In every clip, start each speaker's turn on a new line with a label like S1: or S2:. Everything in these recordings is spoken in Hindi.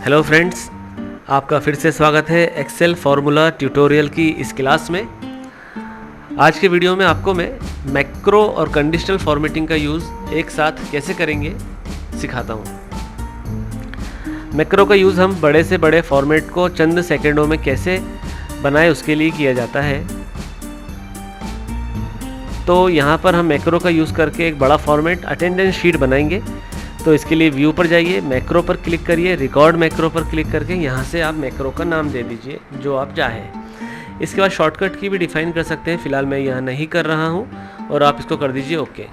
S1: हेलो फ्रेंड्स, आपका फिर से स्वागत है एक्सेल फार्मूला ट्यूटोरियल की इस क्लास में। आज के वीडियो में आपको मैं मैक्रो और कंडीशनल फॉर्मेटिंग का यूज़ एक साथ कैसे करेंगे सिखाता हूँ। मैक्रो का यूज़ हम बड़े से बड़े फॉर्मेट को चंद सेकंडों में कैसे बनाए उसके लिए किया जाता है। तो यहाँ पर हम मैक्रो का यूज़ करके एक बड़ा फॉर्मेट अटेंडेंस शीट बनाएंगे। तो इसके लिए व्यू पर जाइए, मैक्रो पर क्लिक करिए, रिकॉर्ड मैक्रो पर क्लिक करके यहाँ से आप मैक्रो का नाम दे दीजिए जो आप चाहें। इसके बाद शॉर्टकट की भी डिफ़ाइन कर सकते हैं, फ़िलहाल मैं यहाँ नहीं कर रहा हूँ और आप इसको कर दीजिए ओके।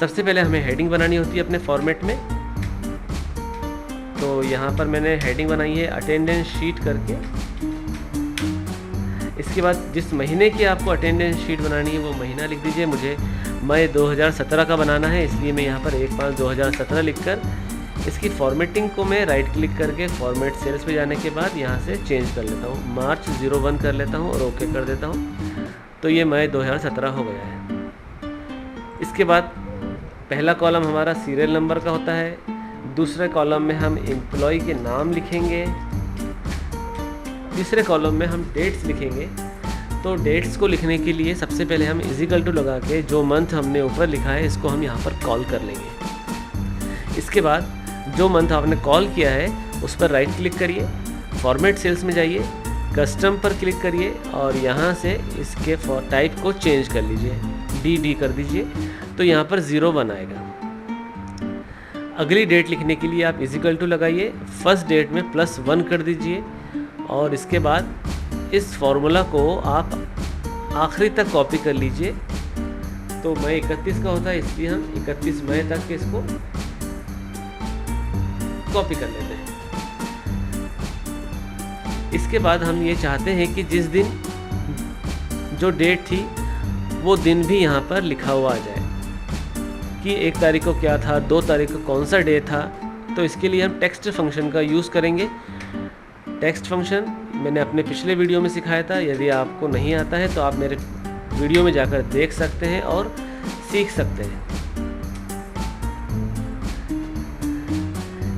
S1: सबसे पहले हमें हेडिंग बनानी होती है अपने फॉर्मेट में। तो यहाँ पर मैंने हेडिंग बनाई है अटेंडेंस शीट करके। इसके बाद जिस महीने की आपको अटेंडेंस शीट बनानी है वो महीना लिख दीजिए। मुझे मई 2017 का बनाना है, इसलिए मैं यहाँ पर 1/5/2017 लिखकर इसकी फॉर्मेटिंग को मैं राइट क्लिक करके फॉर्मेट सेल्स पे जाने के बाद यहाँ से चेंज कर लेता हूँ, मार्च 01 कर लेता हूँ और ओके कर देता हूँ। तो ये मई 2017 हो गया है। इसके बाद पहला कॉलम हमारा सीरियल नंबर का होता है, दूसरे कॉलम में हम एम्प्लॉय के नाम लिखेंगे, तीसरे कॉलम में हम डेट्स लिखेंगे। तो डेट्स को लिखने के लिए सबसे पहले हम इजिकल टू लगा के जो मंथ हमने ऊपर लिखा है इसको हम यहाँ पर कॉल कर लेंगे। इसके बाद जो मंथ आपने कॉल किया है उस पर राइट क्लिक करिए, फॉर्मेट सेल्स में जाइए, कस्टम पर क्लिक करिए और यहाँ से इसके टाइप को चेंज कर लीजिए, डी कर दीजिए। तो यहाँ पर 01 आएगा। अगली डेट लिखने के लिए आप इजिकल टू लगाइए, फर्स्ट डेट में +1 कर दीजिए और इसके बाद इस फॉर्मूला को आप आखिरी तक कॉपी कर लीजिए। तो मई 31 का होता है, इसलिए हम 31 मई तक इसको कॉपी कर लेते हैं। इसके बाद हम ये चाहते हैं कि जिस दिन जो डेट थी वो दिन भी यहाँ पर लिखा हुआ आ जाए कि 1 तारीख को क्या था, 2 तारीख को कौन सा डे था। तो इसके लिए हम टेक्स्ट फंक्शन का यूज़ करेंगे। टेक्स्ट फंक्शन मैंने अपने पिछले वीडियो में सिखाया था, यदि आपको नहीं आता है तो आप मेरे वीडियो में जाकर देख सकते हैं और सीख सकते हैं।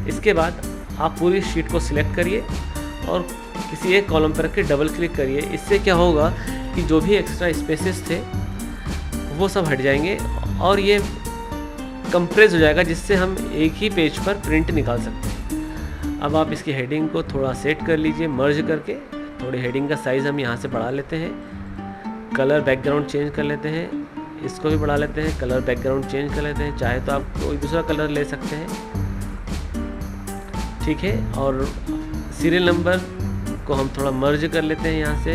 S1: इसके बाद आप पूरी शीट को सिलेक्ट करिए और किसी एक कॉलम पर रख के डबल क्लिक करिए। इससे क्या होगा कि जो भी एक्स्ट्रा स्पेसेस थे वो सब हट जाएंगे और ये कंप्रेस हो जाएगा, जिससे हम एक ही पेज पर प्रिंट निकाल सकते हैं। अब आप इसकी हेडिंग को थोड़ा सेट कर लीजिए, मर्ज करके थोड़ी हेडिंग का साइज़ हम यहाँ से बढ़ा लेते हैं, कलर बैकग्राउंड चेंज कर लेते हैं, इसको भी बढ़ा लेते हैं, कलर बैकग्राउंड चेंज कर लेते हैं, चाहे तो आप कोई दूसरा कलर ले सकते हैं, ठीक है। और सीरियल नंबर को हम थोड़ा मर्ज कर लेते हैं, यहाँ से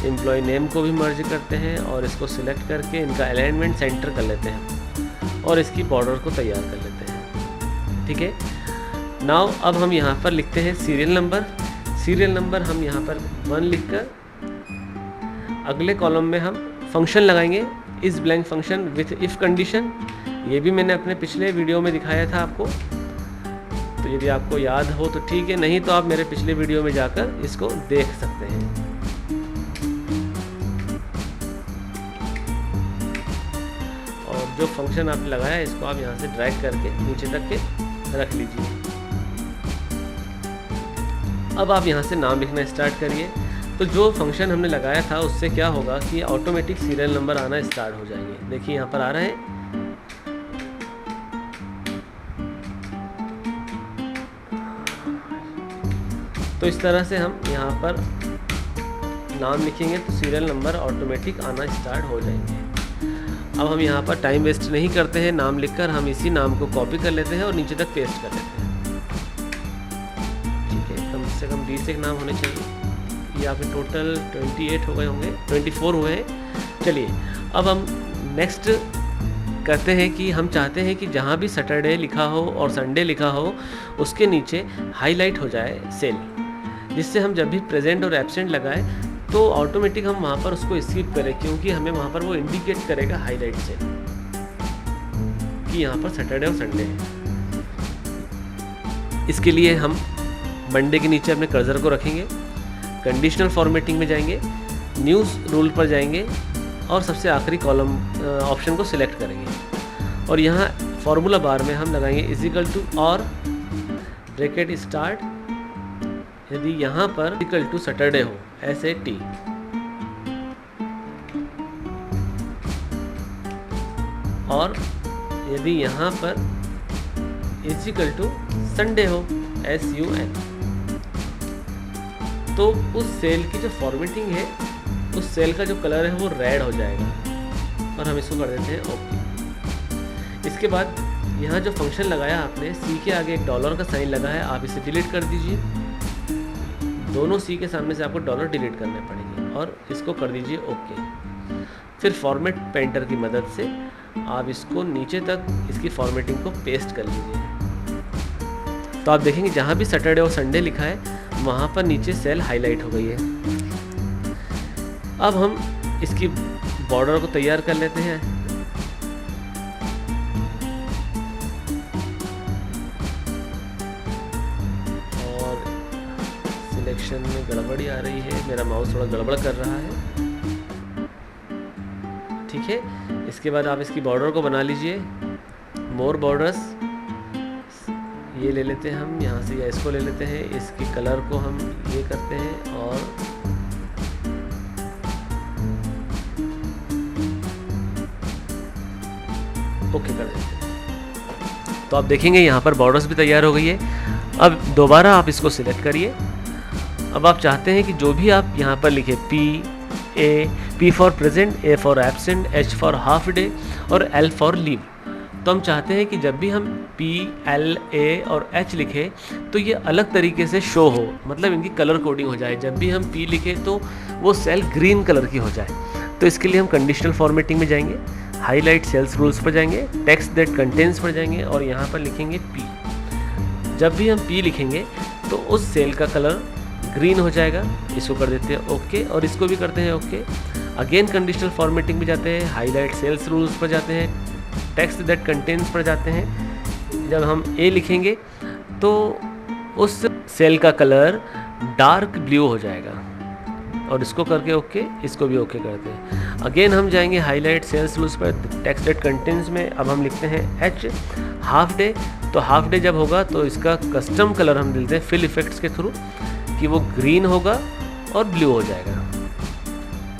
S1: एम्प्लॉय नेम को भी मर्ज करते हैं और इसको सिलेक्ट करके इनका अलाइनमेंट सेंटर कर लेते हैं और इसकी बॉर्डर को तैयार कर लेते हैं, ठीक है। नाउ अब हम यहाँ पर लिखते हैं सीरियल नंबर। सीरियल नंबर हम यहाँ पर 1 लिखकर अगले कॉलम में हम फंक्शन लगाएंगे, इस blank function with if condition. ये भी मैंने अपने पिछले वीडियो में दिखाया था आपको, तो यदि आपको याद हो तो ठीक है, नहीं तो आप मेरे पिछले वीडियो में जाकर इसको देख सकते हैं। और जो फंक्शन आपने लगाया इसको आप यहाँ से ड्रैग करके नीचे तक के रख लीजिए। अब आप यहाँ से नाम लिखना स्टार्ट करिए। तो जो फंक्शन हमने लगाया था उससे क्या होगा कि ऑटोमेटिक सीरियल नंबर आना स्टार्ट हो जाएंगे। देखिए यहाँ पर आ रहे हैं। तो इस तरह से हम यहाँ पर नाम लिखेंगे तो सीरियल नंबर ऑटोमेटिक आना स्टार्ट हो जाएंगे। अब हम यहाँ पर टाइम वेस्ट नहीं करते हैं, नाम लिखकर हम इसी नाम को कॉपी कर लेते हैं और नीचे तक पेस्ट कर लेते हैं, ठीक है। कम से कम 20 एक नाम होने चाहिए। ये आपके टोटल 28 हो गए होंगे, 24 हुए हैं। चलिए अब हम नेक्स्ट करते हैं कि हम चाहते हैं कि जहाँ भी सैटरडे लिखा हो और संडे लिखा हो उसके नीचे हाईलाइट हो जाए सेल, जिससे हम जब भी प्रेजेंट और एब्सेंट लगाए तो ऑटोमेटिक हम वहाँ पर उसको स्किप करें, क्योंकि हमें वहाँ पर वो इंडिकेट करेगा हाईलाइट से कि यहाँ पर सैटरडे और संडे है। इसके लिए हम मंडे के नीचे अपने कर्सर को रखेंगे, कंडीशनल फॉर्मेटिंग में जाएंगे, न्यूज़ रूल पर जाएंगे और सबसे आखिरी कॉलम ऑप्शन को सिलेक्ट करेंगे और यहाँ फार्मूला बार में हम लगाएंगे इजिकल टू और ब्रैकेट स्टार्ट यदि यहाँ पर इक्वल टू सैटरडे हो, SAT, और यदि यहाँ पर इज इक्वल टू संडे हो, SUN, तो उस सेल की जो फॉर्मेटिंग है, उस सेल का जो कलर है वो रेड हो जाएगा, और हम इसको कर देते हैं ओके। इसके बाद यहाँ जो फंक्शन लगाया आपने, C के आगे एक डॉलर का साइन लगा है, आप इसे डिलीट कर दीजिए। दोनों C के सामने से आपको डॉलर डिलीट करने पड़ेंगे और इसको कर दीजिए ओके। फिर फॉर्मेट पेंटर की मदद से आप इसको नीचे तक इसकी फॉर्मेटिंग को पेस्ट कर लीजिए। तो आप देखेंगे जहाँ भी सैटरडे और संडे लिखा है वहाँ पर नीचे सेल हाईलाइट हो गई है। अब हम इसकी बॉर्डर को तैयार कर लेते हैं। और सिलेक्शन में गड़बड़ी आ रही है, मेरा माउस थोड़ा गड़बड़ कर रहा है। ठीक है, इसके बाद आप इसकी बॉर्डर को बना लीजिए। मोर बॉर्डर्स ये ले लेते हैं हम यहाँ से, या इसको ले लेते हैं। इसके कलर को हम ये करते हैं और ओके कर देते हैं। तो आप देखेंगे यहाँ पर बॉर्डर्स भी तैयार हो गई है। अब दोबारा आप इसको सिलेक्ट करिए। अब आप चाहते हैं कि जो भी आप यहाँ पर लिखे P for present, A for absent, H for half day और L फॉर लीव। तो हम चाहते हैं कि जब भी हम P, L, A और H लिखें तो ये अलग तरीके से शो हो, मतलब इनकी कलर कोडिंग हो जाए। जब भी हम P लिखें तो वो सेल ग्रीन कलर की हो जाए। तो इसके लिए हम कंडीशनल फॉर्मेटिंग में जाएंगे, हाईलाइट सेल्स रूल्स पर जाएंगे, टेक्स्ट दैट कंटेन्स पर जाएंगे और यहाँ पर लिखेंगे P। जब भी हम P लिखेंगे तो उस सेल का कलर ग्रीन हो जाएगा। इसको कर देते हैं ओके और इसको भी करते हैं ओके। अगेन कंडीशनल फॉर्मेटिंग में जाते हैं, हाईलाइट सेल्स रूल्स पर जाते हैं, टेक्स्ट दैट कंटेन्स पर जाते हैं। जब हम A लिखेंगे तो उस सेल का कलर डार्क ब्लू हो जाएगा और इसको करके ओके, इसको भी ओके करते हैं। अगेन हम जाएंगे हाईलाइट सेल्स रूल्स पर, टेक्स्ट दैट कंटेन्स में। अब हम लिखते हैं H हाफ डे। तो हाफ डे जब होगा तो इसका कस्टम कलर हम देते हैं फिल इफेक्ट्स के थ्रू कि वो ग्रीन होगा और ब्लू हो जाएगा,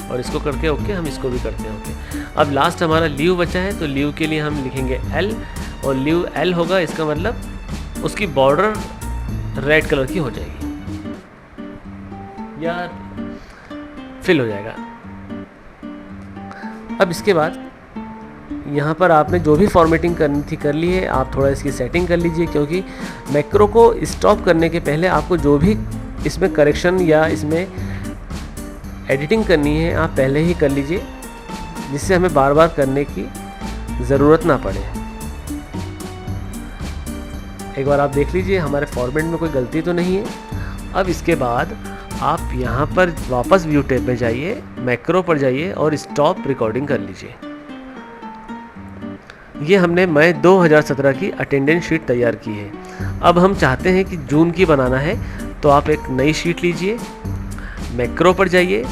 S1: और इसको करके ओके, हम इसको भी करते हैं ओके। अब लास्ट हमारा लीव बचा है, तो लीव के लिए हम लिखेंगे L और लीव L होगा, इसका मतलब उसकी बॉर्डर रेड कलर की हो जाएगी या फिल हो जाएगा। अब इसके बाद यहाँ पर आपने जो भी फॉर्मेटिंग करनी थी कर ली है। आप थोड़ा इसकी सेटिंग कर लीजिए, क्योंकि मैक्रो को स्टॉप करने के पहले आपको जो भी इसमें करेक्शन या इसमें एडिटिंग करनी है आप पहले ही कर लीजिए, जिससे हमें बार बार करने की ज़रूरत ना पड़े। एक बार आप देख लीजिए हमारे फॉर्मेट में कोई गलती तो नहीं है। अब इसके बाद आप यहाँ पर वापस व्यू टैब में जाइए, मैक्रो पर जाइए और स्टॉप रिकॉर्डिंग कर लीजिए। ये हमने मई 2017 की अटेंडेंस शीट तैयार की है। अब हम चाहते हैं कि जून की बनाना है, तो आप एक नई शीट लीजिए, मैक्रो पर जाइए,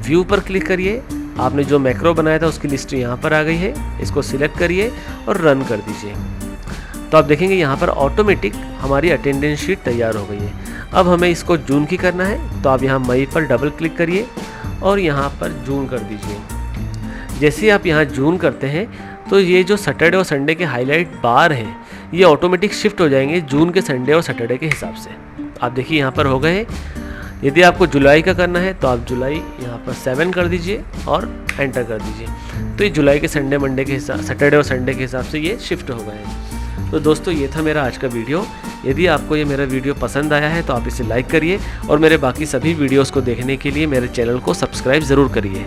S1: व्यू पर क्लिक करिए। आपने जो मैक्रो बनाया था उसकी लिस्ट यहाँ पर आ गई है, इसको सिलेक्ट करिए और रन कर दीजिए। तो आप देखेंगे यहाँ पर ऑटोमेटिक हमारी अटेंडेंस शीट तैयार हो गई है। अब हमें इसको जून की करना है, तो आप यहाँ मई पर डबल क्लिक करिए और यहाँ पर जून कर दीजिए। जैसे ही आप यहाँ जून करते हैं तो ये जो सैटरडे और संडे के हाईलाइट बार हैं ये ऑटोमेटिक शिफ्ट हो जाएंगे जून के संडे और सैटरडे के हिसाब से। आप देखिए यहाँ पर हो गए। यदि आपको जुलाई का करना है तो आप जुलाई यहाँ पर 7 कर दीजिए और एंटर कर दीजिए। तो ये जुलाई के संडे मंडे के हिसाब, सैटरडे और संडे के हिसाब से ये शिफ्ट हो गए हैं। तो दोस्तों ये था मेरा आज का वीडियो। यदि आपको ये मेरा वीडियो पसंद आया है तो आप इसे लाइक करिए और मेरे बाकी सभी वीडियोज़ को देखने के लिए मेरे चैनल को सब्सक्राइब ज़रूर करिए।